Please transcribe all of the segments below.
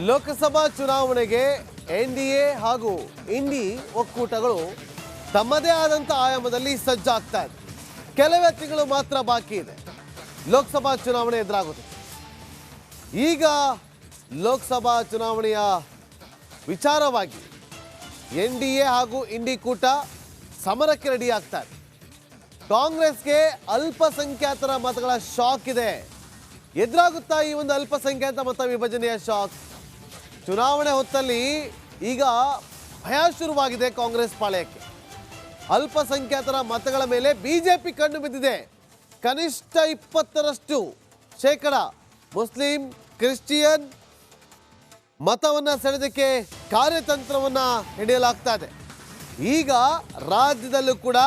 ಲೋಕಸಭಾ ಚುನಾವಣೆಗೆ ಎನ್ಡಿಎ ಹಾಗೂ ಇಂಡಿ ಒಕ್ಕೂಟಗಳು ತಮ್ಮದೇ ಆದಂಥ ಆಯಾಮದಲ್ಲಿ ಸಜ್ಜಾಗ್ತಾ ಇದೆ. ಕೆಲವೇ ತಿಂಗಳು ಮಾತ್ರ ಬಾಕಿ ಇದೆ ಲೋಕಸಭಾ ಚುನಾವಣೆ ಎದುರಾಗುತ್ತೆ. ಈಗ ಲೋಕಸಭಾ ಚುನಾವಣೆಯ ವಿಚಾರವಾಗಿ ಎನ್ಡಿಎ ಹಾಗೂ ಇಂಡಿ ಕೂಟ ಸಮರಕ್ಕೆ ರೆಡಿ ಆಗ್ತಾ ಇದೆ. ಕಾಂಗ್ರೆಸ್ಗೆ ಅಲ್ಪಸಂಖ್ಯಾತರ ಮತಗಳ ಶಾಕ್ ಇದೆ. ಎದುರಾಗುತ್ತಾ ಈ ಒಂದು ಅಲ್ಪಸಂಖ್ಯಾತ ಮತ ವಿಭಜನೆಯ ಶಾಕ್? ಚುನಾವಣೆ ಹೊತ್ತಲ್ಲಿ ಈಗ ಭಯ ಶುರುವಾಗಿದೆ ಕಾಂಗ್ರೆಸ್ ಪಾಳ್ಯಕ್ಕೆ. ಅಲ್ಪಸಂಖ್ಯಾತರ ಮತಗಳ ಮೇಲೆ ಬಿಜೆಪಿ ಕಣ್ಣು ಬಿದ್ದಿದೆ. ಕನಿಷ್ಠ 20% ಶೇಕಡ ಮುಸ್ಲಿಂ ಕ್ರಿಶ್ಚಿಯನ್ ಮತವನ್ನ ಸೆಳೆದಕ್ಕೆ ಕಾರ್ಯತಂತ್ರವನ್ನ ಹಿಡಿಯಲಾಗ್ತಾ ಇದೆ. ಈಗ ರಾಜ್ಯದಲ್ಲೂ ಕೂಡ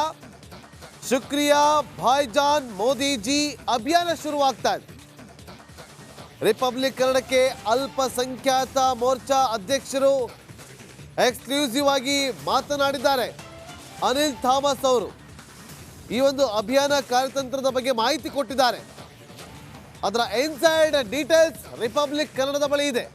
ಶುಕ್ರಿಯಾ ಭಾಯ್ಜಾನ್ ಮೋದಿಜಿ ಅಭಿಯಾನ ಶುರುವಾಗ್ತಾ ಇದೆ. ರಿಪಬ್ಲಿಕ್ ಕನ್ನಡಕ್ಕೆ ಅಲ್ಪಸಂಖ್ಯಾತ ಮೋರ್ಚಾ ಅಧ್ಯಕ್ಷರು ಎಕ್ಸ್ಕ್ಲೂಸಿವ್ ಆಗಿ ಮಾತನಾಡಿದ್ದಾರೆ. ಅನಿಲ್ ಥಾಮಸ್ ಅವರು ಈ ಒಂದು ಅಭಿಯಾನ ಕಾರ್ಯತಂತ್ರದ ಬಗ್ಗೆ ಮಾಹಿತಿ ಕೊಟ್ಟಿದ್ದಾರೆ. ಅದರ ಇನ್ಸೈಡ್ ಡೀಟೇಲ್ಸ್ ರಿಪಬ್ಲಿಕ್ ಕನ್ನಡದ ಬಳಿ ಇದೆ.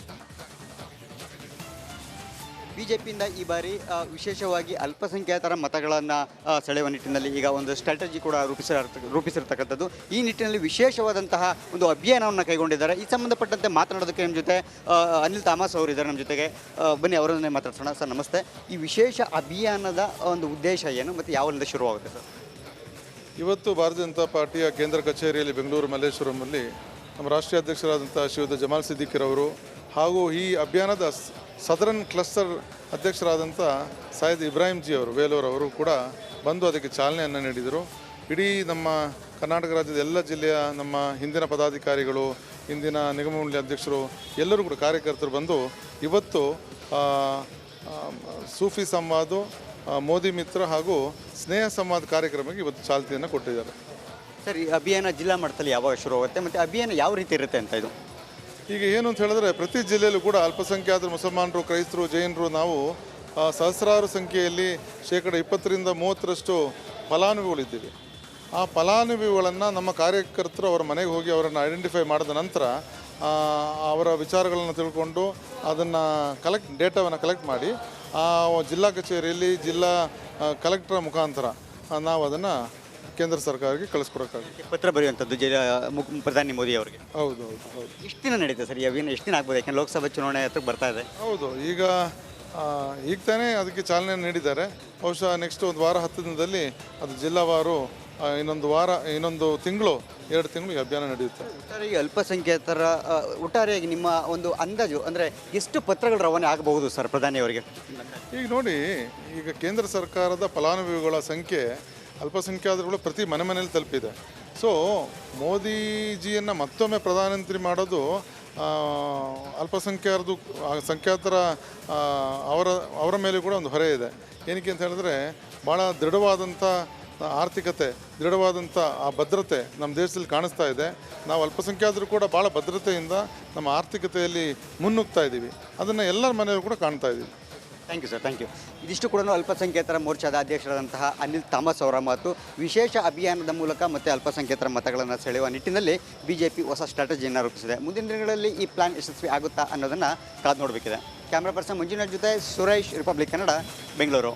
ಬಿಜೆಪಿಯಿಂದ ಈ ಬಾರಿ ವಿಶೇಷವಾಗಿ ಅಲ್ಪಸಂಖ್ಯಾತರ ಮತಗಳನ್ನು ಸೆಳೆಯುವ ನಿಟ್ಟಿನಲ್ಲಿ ಈಗ ಒಂದು ಸ್ಟ್ರಾಟಜಿ ಕೂಡ ರೂಪಿಸಿರ್ತಕ್ಕಂಥದ್ದು. ಈ ನಿಟ್ಟಿನಲ್ಲಿ ವಿಶೇಷವಾದಂತಹ ಒಂದು ಅಭಿಯಾನವನ್ನು ಕೈಗೊಂಡಿದ್ದಾರೆ. ಈ ಸಂಬಂಧಪಟ್ಟಂತೆ ಮಾತನಾಡೋದಕ್ಕೆ ನಮ್ಮ ಜೊತೆ ಅನಿಲ್ ಥಾಮಸ್ ಅವರು ಇದ್ದಾರೆ. ನಮ್ಮ ಜೊತೆಗೆ ಬನ್ನಿ ಅವರನ್ನೇ ಮಾತಾಡ್ಸೋಣ. ಸರ್ ನಮಸ್ತೆ. ಈ ವಿಶೇಷ ಅಭಿಯಾನದ ಒಂದು ಉದ್ದೇಶ ಏನು ಮತ್ತು ಯಾವಲ್ಲಿಂದ ಶುರುವಾಗುತ್ತೆ ಸರ್? ಇವತ್ತು ಭಾರತೀಯ ಜನತಾ ಪಾರ್ಟಿಯ ಕೇಂದ್ರ ಕಚೇರಿಯಲ್ಲಿ ಬೆಂಗಳೂರು ಮಲ್ಲೇಶ್ವರಂನಲ್ಲಿ ನಮ್ಮ ರಾಷ್ಟ್ರೀಯ ಅಧ್ಯಕ್ಷರಾದಂಥ ಶ್ರೀಯುತ ಜಮಾಲ್ ಸಿದ್ದಿಕಿರವರು ಹಾಗೂ ಈ ಅಭಿಯಾನದ ಸದರನ್ ಕ್ಲಸ್ಟರ್ ಅಧ್ಯಕ್ಷರಾದಂಥ ಸೈಯದ್ ಇಬ್ರಾಹಿಂ ಜಿ ಅವರು ವೇಲೂರ್ ಅವರು ಕೂಡ ಬಂದು ಅದಕ್ಕೆ ಚಾಲನೆಯನ್ನು ನೀಡಿದರು. ಇಡೀ ನಮ್ಮ ಕರ್ನಾಟಕ ರಾಜ್ಯದ ಎಲ್ಲ ಜಿಲ್ಲೆಯ ನಮ್ಮ ಹಿಂದಿನ ಪದಾಧಿಕಾರಿಗಳು, ಹಿಂದಿನ ನಿಗಮ ಮಂಡಳಿ ಅಧ್ಯಕ್ಷರು ಎಲ್ಲರೂ ಕೂಡ ಕಾರ್ಯಕರ್ತರು ಬಂದು ಇವತ್ತು ಸೂಫಿ ಸಂವಾದ, ಮೋದಿ ಮಿತ್ರ ಹಾಗೂ ಸ್ನೇಹ ಸಂವಾದ ಕಾರ್ಯಕ್ರಮಕ್ಕೆ ಇವತ್ತು ಚಾಲನೆಯನ್ನು ಕೊಟ್ಟಿದ್ದಾರೆ. ಸರ್, ಈ ಅಭಿಯಾನ ಜಿಲ್ಲಾ ಮಟ್ಟದಲ್ಲಿ ಯಾವಾಗ ಶುರುವಾಗುತ್ತೆ ಮತ್ತು ಅಭಿಯಾನ ಯಾವ ರೀತಿ ಇರುತ್ತೆ ಅಂತ? ಇದು ಈಗ ಏನು ಅಂತ ಹೇಳಿದ್ರೆ ಪ್ರತಿ ಜಿಲ್ಲೆಯಲ್ಲೂ ಕೂಡ ಅಲ್ಪಸಂಖ್ಯಾತರು, ಮುಸಲ್ಮಾನರು, ಕ್ರೈಸ್ತರು, ಜೈನರು ನಾವು ಸಹಸ್ರಾರು ಸಂಖ್ಯೆಯಲ್ಲಿ ಶೇಕಡ 20ರಿಂದ 30ರಷ್ಟು ಫಲಾನುಭವಿಗಳಿದ್ದೀವಿ. ಆ ಫಲಾನುಭವಿಗಳನ್ನು ನಮ್ಮ ಕಾರ್ಯಕರ್ತರು ಅವರ ಮನೆಗೆ ಹೋಗಿ ಅವರನ್ನು ಐಡೆಂಟಿಫೈ ಮಾಡಿದ ನಂತರ ಅವರ ವಿಚಾರಗಳನ್ನು ತಿಳ್ಕೊಂಡು ಅದನ್ನು ಡೇಟಾವನ್ನು ಕಲೆಕ್ಟ್ ಮಾಡಿ ಜಿಲ್ಲಾ ಕಚೇರಿಯಲ್ಲಿ ಜಿಲ್ಲಾ ಕಲೆಕ್ಟರ್ ಮುಖಾಂತರ ನಾವು ಅದನ್ನು ಕೇಂದ್ರ ಸರ್ಕಾರಕ್ಕೆ ಕಳಿಸ್ಕೊಡೋಕ್ಕಾಗುತ್ತೆ. ಪತ್ರ ಬರೆಯುವಂಥದ್ದು ಪ್ರಧಾನಿ ಮೋದಿ ಅವರಿಗೆ. ಹೌದು ಹೌದು ಹೌದು. ಎಷ್ಟು ದಿನ ನಡೀತದೆ ಸರ್ ಈ ಅಭಿಯಾನ? ಎಷ್ಟು ದಿನ ಆಗ್ಬೋದು? ಯಾಕೆಂದ್ರೆ ಲೋಕಸಭಾ ಚುನಾವಣೆ ಹತ್ರಕ್ಕೆ ಬರ್ತಾ ಇದೆ. ಹೌದು, ಈಗ ತಾನೇ ಅದಕ್ಕೆ ಚಾಲನೆ ನೀಡಿದ್ದಾರೆ. ಬಹುಶಃ ನೆಕ್ಸ್ಟ್ ಒಂದು ವಾರ 10 ದಿನದಲ್ಲಿ ಅದು ಜಿಲ್ಲಾವಾರು ಇನ್ನೊಂದು ತಿಂಗಳು 2 ತಿಂಗಳು ಈ ಅಭಿಯಾನ ನಡೆಯುತ್ತೆ. ಒಟ್ಟಾರೆಯಾಗಿ ಅಲ್ಪಸಂಖ್ಯಾತರ ಒಟ್ಟಾರೆಯಾಗಿ ನಿಮ್ಮ ಒಂದು ಅಂದಾಜು ಅಂದರೆ ಎಷ್ಟು ಪತ್ರಗಳು ರವಾನೆ ಆಗಬಹುದು ಸರ್ ಪ್ರಧಾನಿಯವರಿಗೆ? ಈಗ ನೋಡಿ, ಈಗ ಕೇಂದ್ರ ಸರ್ಕಾರದ ಫಲಾನುಭವಿಗಳ ಸಂಖ್ಯೆ ಅಲ್ಪಸಂಖ್ಯಾತರುಗಳು ಪ್ರತಿ ಮನೆಯಲ್ಲಿ ತಲುಪಿದೆ. ಸೊ ಮೋದಿಜಿಯನ್ನು ಮತ್ತೊಮ್ಮೆ ಪ್ರಧಾನಮಂತ್ರಿ ಮಾಡೋದು ಸಂಖ್ಯಾತರ ಅವರ ಮೇಲೆ ಕೂಡ ಒಂದು ಹೊರೆ ಇದೆ. ಏನಕ್ಕೆ ಅಂತ ಹೇಳಿದ್ರೆ ಭಾಳ ದೃಢವಾದಂಥ ಆರ್ಥಿಕತೆ, ದೃಢವಾದಂಥ ಆ ಭದ್ರತೆ ನಮ್ಮ ದೇಶದಲ್ಲಿ ಕಾಣಿಸ್ತಾ ಇದೆ. ನಾವು ಅಲ್ಪಸಂಖ್ಯಾತರು ಕೂಡ ಭಾಳ ಭದ್ರತೆಯಿಂದ ನಮ್ಮ ಆರ್ಥಿಕತೆಯಲ್ಲಿ ಮುನ್ನುಗ್ತಾ ಇದ್ದೀವಿ. ಅದನ್ನು ಎಲ್ಲರ ಮನೆಯಲ್ಲೂ ಕೂಡ ಕಾಣ್ತಾ ಇದ್ದೀವಿ. Thank you sir, thank you. ಇದಿಷ್ಟು ಕೂಡ ಅಲ್ಪಸಂಖ್ಯಾತರ ಮೋರ್ಚಾದ ಅಧ್ಯಕ್ಷರಾದಂತಹ ಅನಿಲ್ ಥಾಮಸ್ ಅವರ ಮಾತು. ವಿಶೇಷ ಅಭಿಯಾನದ ಮೂಲಕ ಮತ್ತು ಅಲ್ಪಸಂಖ್ಯಾತರ ಮತಗಳನ್ನು ಸೆಳೆಯುವ ನಿಟ್ಟಿನಲ್ಲಿ ಬಿಜೆಪಿ ಹೊಸ ಸ್ಟ್ರಾಟಜಿಯನ್ನು ರೂಪಿಸಿದೆ. ಮುಂದಿನ ದಿನಗಳಲ್ಲಿ ಈ ಪ್ಲಾನ್ ಯಶಸ್ವಿ ಆಗುತ್ತಾ ಅನ್ನೋದನ್ನು ಕಾದು ನೋಡಬೇಕಿದೆ. ಕ್ಯಾಮ್ರಾ ಪರ್ಸನ್ ಮಂಜುನಾಥ್ ಜೊತೆ ಸುರೇಶ್, ರಿಪಬ್ಲಿಕ್ ಕನ್ನಡ, ಬೆಂಗಳೂರು.